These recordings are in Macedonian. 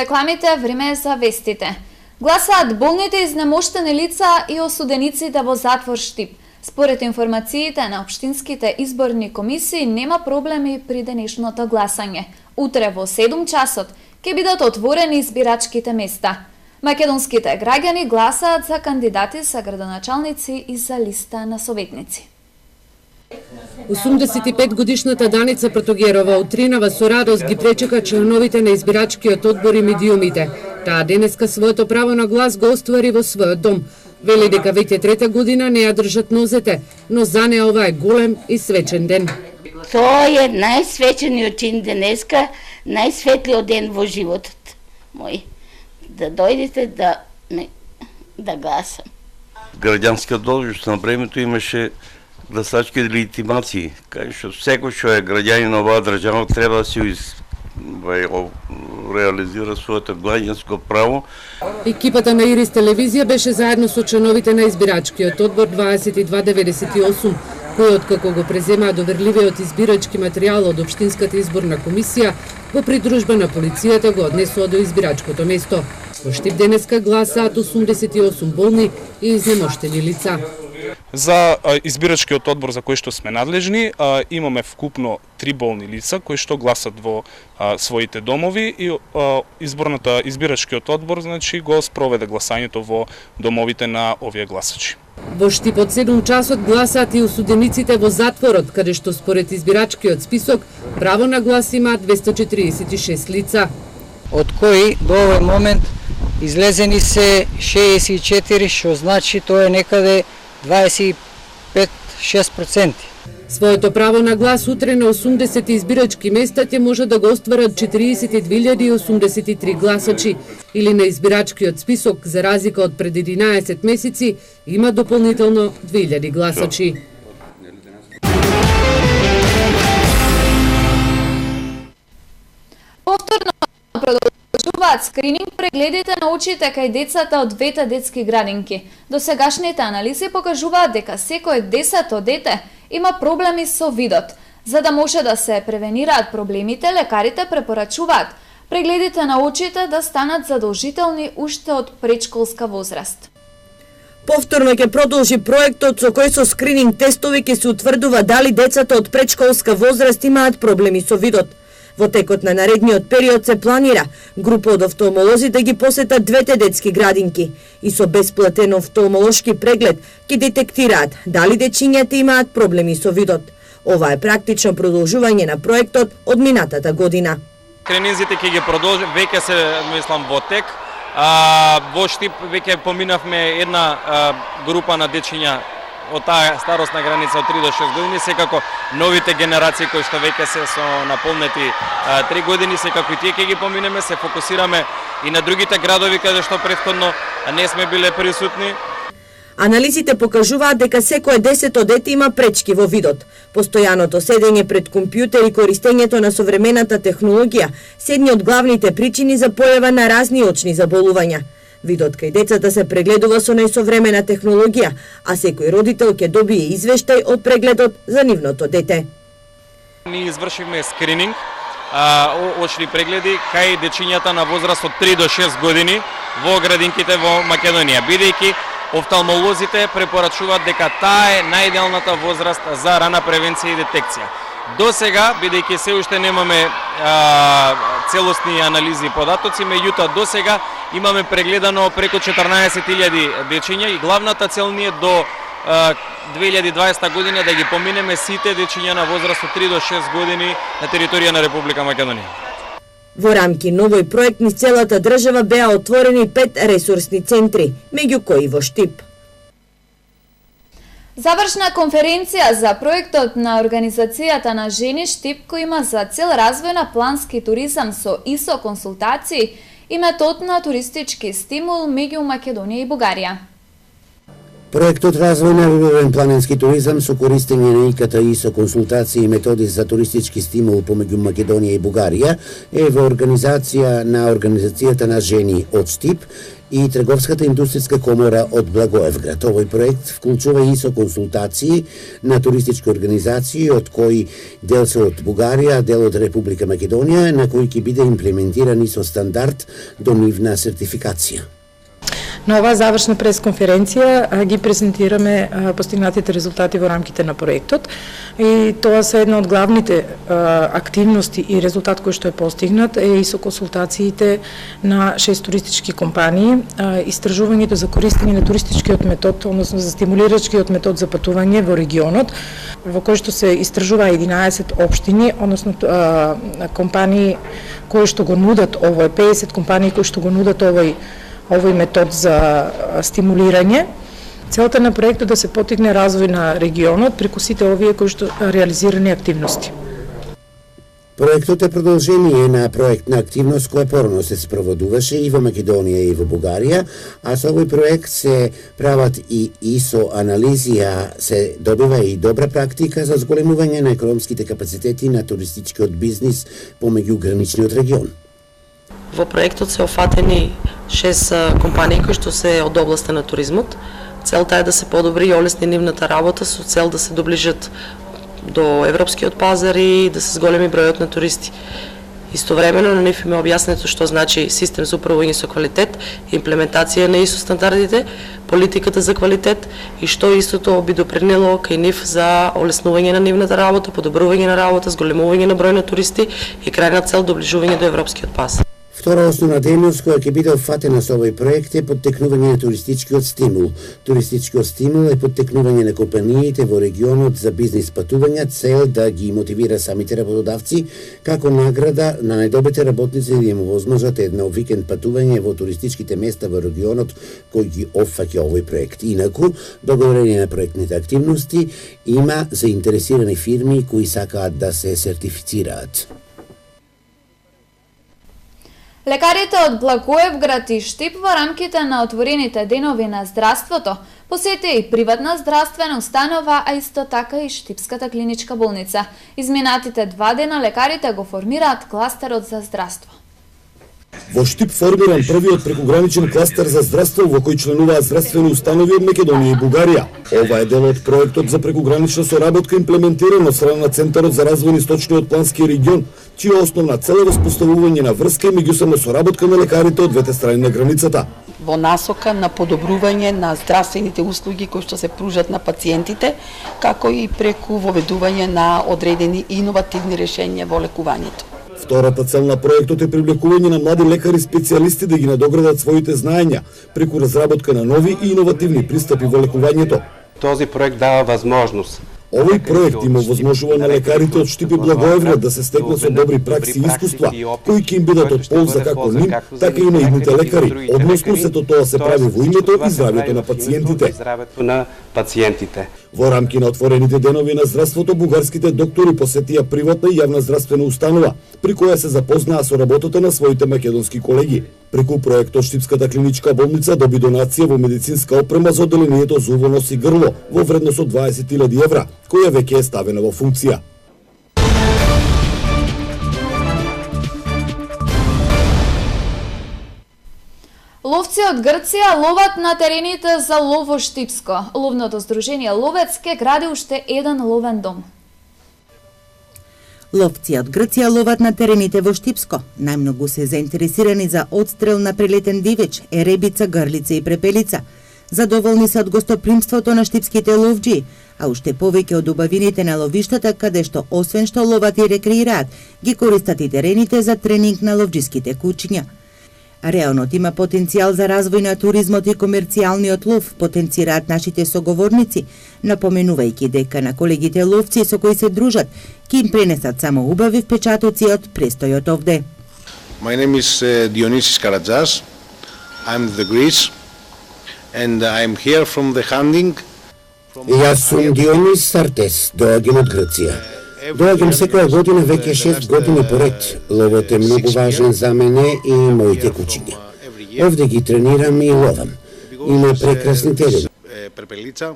рекламите, време е за вестите. Гласаат болните, изнемоштени лица и осудениците во затвор Штип. Според информациите на општинските изборни комисии нема проблеми при денешното гласање. Утре во 7 часот ќе бидат отворени избирачките места. Македонските граѓани гласаат за кандидати за градоначалници и за листа на советници. 85 годишната Даница Протогерова утринава со радост ги пречека членовите на избирачкиот одбор и медиумите. Таа денеска своето право на глас го оствари во својот дом. Вели дека веќе трета година не ја држат нозете, но за неа ова е голем и свечен ден. Тоа е најсвечениот чин денеска, најсветлиот ден во животот мој. Да дојдете да гласам. Граѓанска должност на времето имаше гласачки легитимации, кај што секој што е граѓанин на оваа држава треба да се реализира своето граѓанско право. Екипата на Ирис телевизија беше заедно со членовите на избирачкиот одбор 2298, кој откако го преземаа доверливиот избирачки материјал од општинската изборна комисија, во придружба на полицијата го однесоа до избирачкото место. Во Штип денеска гласаат 88 болни и изнемоштени лица. За избирачкиот одбор за кој што сме надлежни, имаме вкупно 3 болни лица кои што гласат во своите домови и избирачкиот одбор го спроведе гласањето во домовите на овие гласачи. Во Штип од 7 часот гласаат и осудениците во затворот, каде што според избирачкиот список право на глас имаат 246 лица. Од кои до овој момент излезени се 64, што значи тоа е некаде 25-6%. Своето право на глас утре на 80 избирачки места ќе може да го остварат 42.083 гласачи, или на избирачкиот список, за разлика од пред 11 месеци, има дополнително 2000 гласачи. Повторно продолжуваат скрининг прегледите на очите кај децата од двете детски градинки. Досегашните анализи покажуваат дека секој 10-то дете има проблеми со видот. За да може да се превенираат проблемите, лекарите препорачуваат прегледите на очите да станат задолжителни уште од предшколска возраст. Повторно ќе продолжи проектот со кој со скрининг тестови ќе се утврдува дали децата од предшколска возраст имаат проблеми со видот. Во текот на наредниот период се планира група од офталмолози да ги посетат двете детски градинки и со бесплатен офталмолошки преглед ќе детектираат дали дечињата имаат проблеми со видот. Ова е практично продолжување на проектот од минатата година. Скрининзите ќе ги продолжи, веќе се мислам во тек. Во Штип веќе поминавме една група на дечиња од таа старосна граница од 3 до 6 години, секако новите генерации кои што веќе се со наполнети 3 години, секако и тие ќе ги поминеме, се фокусираме и на другите градови каде што претходно не сме биле присутни. Анализите покажуваат дека секое 10-то дете има пречки во видот. Постојаното седење пред компјутер и користењето на современата технологија се едни од главните причини за појава на разни очни заболувања. Видот кај децата се прегледува со најсовремена технологија, а секој родител ќе добие извештај од прегледот за нивното дете. Ние извршивме скрининг, очни прегледи кај дечињата на возраст од 3 до 6 години во градинките во Македонија, бидејќи офталмолозите препорачуваат дека таа е најидеалната возраст за рана превенција и детекција. До сега, бидејќи се уште немаме целосни анализи и податоци, меѓутоа до сега имаме прегледано преку 14.000 дечиња и главната цел ни е до 2020 година да ги поминеме сите дечиња на возраст од 3 до 6 години на територија на Република Македонија. Во рамки новој проект низ целата држава беа отворени 5 ресурсни центри, меѓу кои во Штип. Завршна конференција за проектот на Организацијата на жени Штип, кој има за цел развој на плански туризам со ИСО консултации и метод на туристички стимул меѓу Македонија и Бугарија. Проектот Развој на рурален планински туризам со користење на ИКТ и со консултации и методи за туристички стимул помеѓу Македонија и Бугарија е во организација на Организацијата на жени од Штип и Трговската индустријска комора од Благоевград. Овој проект вклучува и со консултации на туристички организации, од кои дел се од Бугарија, дел од Република Македонија, на кои ќе биде имплементиран и со стандард до нивна сертификација. На оваа завршна пресконференција ги презентираме постигнатите резултати во рамките на проектот и тоа се една од главните активности и резултат кој што е постигнат е и со консултациите на 6 туристички компании, истражувањето за користење на туристичкиот метод, односно за стимулирачкиот метод за патување во регионот, во кој што се истражува 11 општини, односно компании кои што го нудат овој, 50 компании кои што го нудат овој метод за стимулирање. Целта на проектот да се потигне развој на регионот преку сите овие кои што реализирани активности. Проектот е продолжение на проектна активност која порано се спроводуваше и во Македонија и во Бугарија, а со овој проект се прават и со анализија се добива и добра практика за зголемување на економските капацитети на туристичкиот бизнис помеѓу граничниот регион. Во проектот се офатени 6 компании кои што се од областа на туризмот. Целта е да се подобри и олесни нивната работа со цел да се доближат до европскиот пазар и да се зголеми бројот на туристи. Истовремено на нив им е објаснето што значи систем за управување со квалитет, имплементација на ИСО стандардите, политиката за квалитет и што истото би допринело кај нив за олеснување на нивната работа, подобрување на работа, зголемување на број на туристи и крајна цел доближување до европскиот пазар. Втора основна дејност која ќе биде опфатена со овој проект е поттекнување на туристичкиот стимул. Туристичкиот стимул е поттекнување на компаниите во регионот за бизнис патувања, цел да ги мотивира самите работодавци како награда на најдобрите работници да им овозможат едно викенд патување во туристичките места во регионот кој ги опфаќа овој проект. Инаку, благодарение на проектните активности, има заинтересирани фирми кои сакаат да се сертифицираат. Лекарите од Благоевград и Штип во рамките на отворените денови на здравството посети и приватна здравствена установа, а исто така и Штипската клиничка болница. Изминатите 2 дена лекарите го формираат кластерот за здравство. Во Штип формиран првиот прекограничен кластер за здравство во кој членуваат здравствени установи од Македонија и Бугарија. Ова е дел од проектот за прекогранична соработка имплементиран од страна на Центарот за развој на Источниот плански регион, чија основна цел е воспоставување на врска и меѓусебна соработка на лекарите од двете страни на границата. Во насока на подобрување на здравствените услуги кои што се пружат на пациентите, како и преку воведување на одредени иновативни решенија во лекувањето. Втората цел на проектот е привлекување на млади лекари специјалисти да ги надоградат своите знаења преку разработка на нови и иновативни пристапи во лекувањето. Този проект дава возможност. Овој проект им овозможува на лекарите од Штип и Благоевград да се стекнат со добри пракси и искуства, кои ќе им бидат од полза како ним, така и на идните лекари. Односно, сето тоа се прави во името и здравјето на пациентите. Во рамки на отворените денови на здравството, бугарските доктори посетија приватна и јавна здравствена установа, при која се запознаа со работата на своите македонски колеги. Преку проектот Штипската клиничка болница доби донација во медицинска опрема за одделението за уво, нос и грло во вредност од 20.000 евра, која веќе е ставена во функција. Ловци од Грција ловат на терените за лов во Штипско. Ловното здружение Ловец ке гради уште еден ловен дом. Ловци од Грција ловат на терените во Штипско. Најмногу се заинтересирани за одстрел на прелетен дивеч, еребица, грлица и препелица. Задоволни се од гостопримството на штипските ловџи, а уште повеќе од убавините на ловиштата, каде што освен што ловат и рекреираат, ги користат и терените за тренинг на ловџиските кучиња. Реонот има потенцијал за развој на туризмот и комерцијалниот лов, потенцираат нашите соговорници, напоменувајќи дека на колегите ловци со кои се дружат, ки им пренесат само убави впечатоци од престојот овде. My name is Dionysis Karatzas. I'm the Greece and I'm here from the hunting. Јас сум Дионис Сартес, доаѓам од Грција. Доаѓам секоја година веќе 6 години поред. Ловот е многу важен за мене и моите кучиња. Овде ги тренирам и ловам. Има прекрасни терени. Prepelica,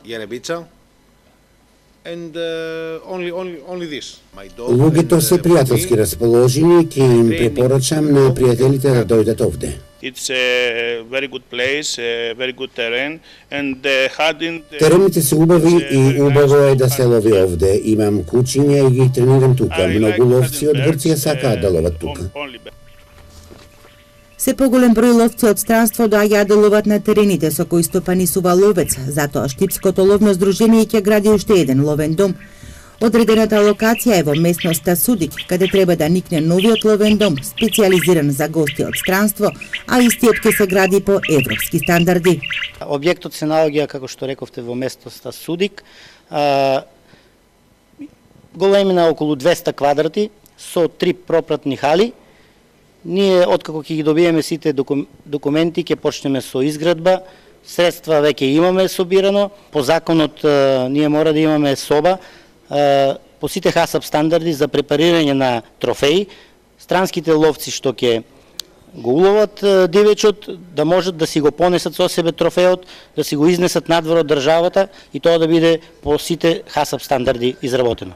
Jerebica, and only this. Луѓето се пријателски расположени, ќе им препорачам на пријателите да дојдат овде. It's a very good place, a very good terrain, and hunting. Терените се убави и убаво е да се лови овде. Имам кучиња и ги тренирам тука. Многу ловци од Грција сакаат да ловат тука. Се поголем број ловци од странство доаѓаат да ловат на терените со кои стопанисува ловец, затоа Штипското ловно здружение ќе гради уште еден ловен дом. Одредената локација е во местноста Судик, каде треба да никне новиот ловен дом, специјализиран за гости од странство, а истиот ќе се гради по европски стандарди. Објектот се наоѓа, како што рековте, во местноста Судик, големина околу 200 квадрати, со 3 пропратни хали. Ние, откако ќе ги добиеме сите документи, ќе почнеме со изградба. Средства веќе имаме собирано. По законот ние мора да имаме соба по сите ХАСАП стандарди за препарирање на трофеи. Странските ловци што ќе го уловат дивечот, да можат да си го понесат со себе трофеот, да си го изнесат надвор од државата и тоа да биде по сите ХАСАП стандарди изработено.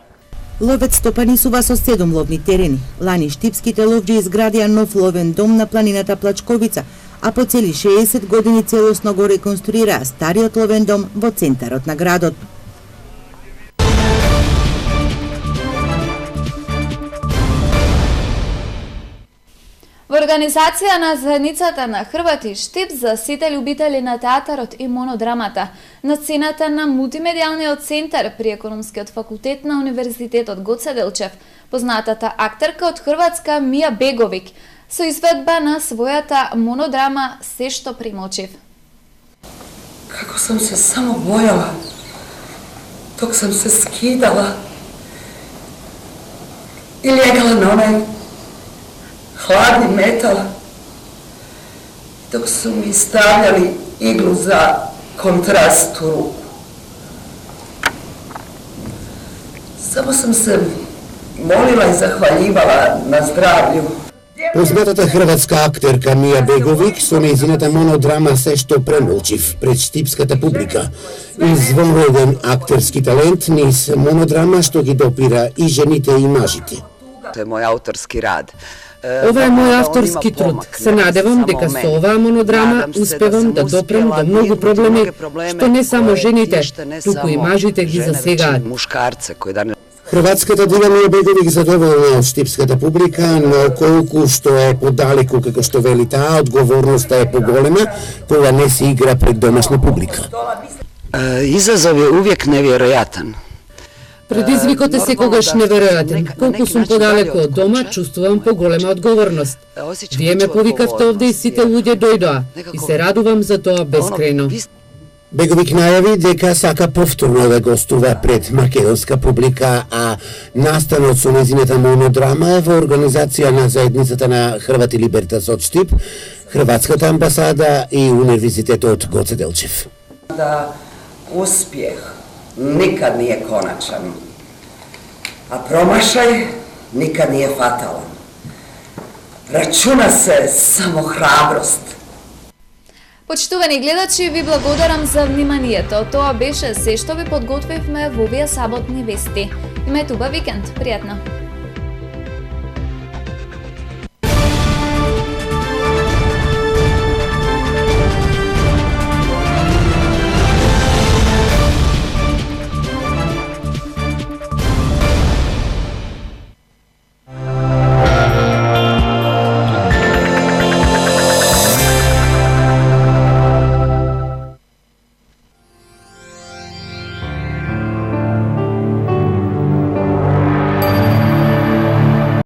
Ловец стопанисува со 7 ловни терени. Лани штипските ловџи изградија нов ловен дом на планината Плачковица, а по цели 60 години целосно го реконструираа стариот ловен дом во центарот на градот. Во организација на заедницата на Хрвати Штип за сите љубители на театарот и монодрамата, на сцената на мултимедијалниот центар при економскиот факултет на Универзитетот Гоце Делчев, познатата актерка од Хрватска Мија Беговик, со изведба на својата монодрама Се што примолчив. Како сам се само бојала, док сам се скидала и легала на онај hladni metal, dok su mi stavljali iglu za kontrast u ruku. Samo sam se molila i zahvaljivala na zdravlju. Познатата хрватска актерка Мија Беговик со нејзината монодрама Се што премолчив пред штипската публика. Извонреден актерски талент низ монодрама што ги допира и жените и мажите. To je moj autorski rad. Ова е мој авторски труд. Се надевам дека со оваа монодрама успевам да допрем до многу проблеми што не само жените, туку и мажите ги засегаат. Хрватската дива Мија Беговик задоволна од штипската публика, но колку што е подалеку, како што вели таа, одговорноста е поголема кога не се игра пред домашна публика. Изазов je uvijek nevjerojatan. Предизвикот е секогаш неверојатен. Колку сум подалеку од дома, чувствувам поголема одговорност. Вие ме повикавте овде и сите луѓе дојдоа и се радувам за тоа бескрајно. Беговик најави дека сака повторно да гостува пред македонска публика, а настанот со нејзината монодрама е во организација на заедницата на Хрвати Либертас од Штип, Хрватската амбасада и Универзитетот Гоце Делчев. Da uspjeh nikad nije konačan, a promašaj nikad nije fatalan. Računa se samo hrabrost. Почитувани гледачи, ви благодарам за вниманието. Тоа беше се што ви подготвивме во овие саботни вести. Имајте убав викенд. Пријатно.